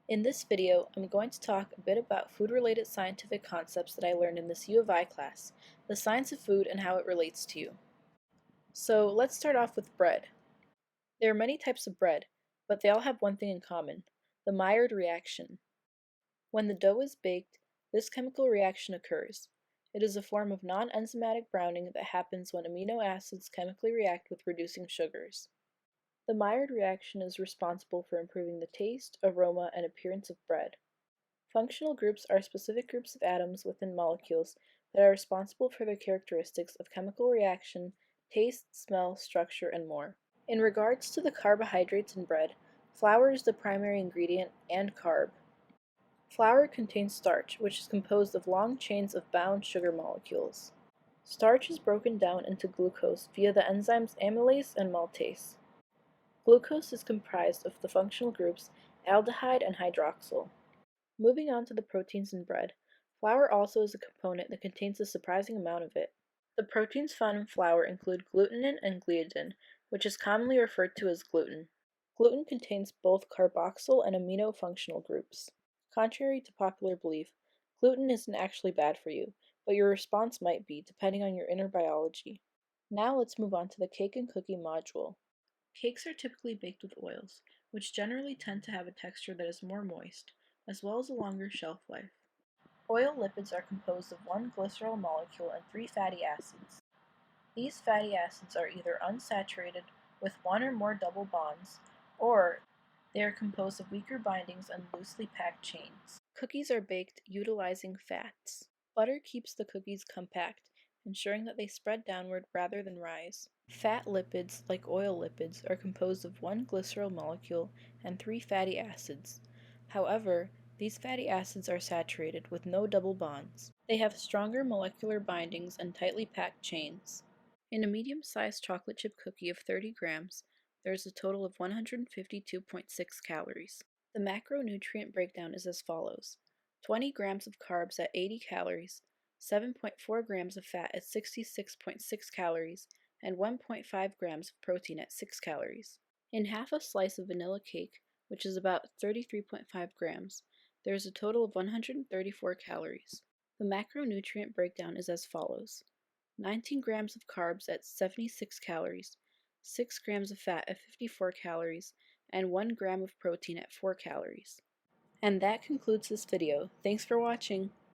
In this video, I'm going to talk a bit about food-related scientific concepts that I learned in this U of I class, the science of food and how it relates to you. So let's start off with bread. There are many types of bread, but they all have one thing in common, the Maillard reaction. When the dough is baked, this chemical reaction occurs. It is a form of non-enzymatic browning that happens when amino acids chemically react with reducing sugars. The Maillard reaction is responsible for improving the taste, aroma, and appearance of bread. Functional groups are specific groups of atoms within molecules that are responsible for the characteristics of chemical reaction, taste, smell, structure, and more. In regards to the carbohydrates in bread, flour is the primary ingredient and carb. Flour contains starch, which is composed of long chains of bound sugar molecules. Starch is broken down into glucose via the enzymes amylase and maltase. Glucose is comprised of the functional groups aldehyde and hydroxyl. Moving on to the proteins in bread, flour also is a component that contains a surprising amount of it. The proteins found in flour include glutenin and gliadin, which is commonly referred to as gluten. Gluten contains both carboxyl and amino functional groups. Contrary to popular belief, gluten isn't actually bad for you, but your response might be, depending on your inner biology. Now let's move on to the cake and cookie module. Cakes are typically baked with oils, which generally tend to have a texture that is more moist, as well as a longer shelf life. Oil lipids are composed of one glycerol molecule and three fatty acids. These fatty acids are either unsaturated with one or more double bonds, or they are composed of weaker bindings and loosely packed chains. Cookies are baked utilizing fats. Butter keeps the cookies compact, ensuring that they spread downward rather than rise. Fat lipids, like oil lipids, are composed of one glycerol molecule and three fatty acids. However, these fatty acids are saturated with no double bonds. They have stronger molecular bindings and tightly packed chains. In a medium-sized chocolate chip cookie of 30 grams, there is a total of 152.6 calories. The macronutrient breakdown is as follows: 20 grams of carbs at 80 calories, 7.4 grams of fat at 66.6 calories, and 1.5 grams of protein at 6 calories. In half a slice of vanilla cake, which is about 33.5 grams, there is a total of 134 calories. The macronutrient breakdown is as follows: 19 grams of carbs at 76 calories, 6 grams of fat at 54 calories, and 1 gram of protein at 4 calories. And that concludes this video. Thanks for watching!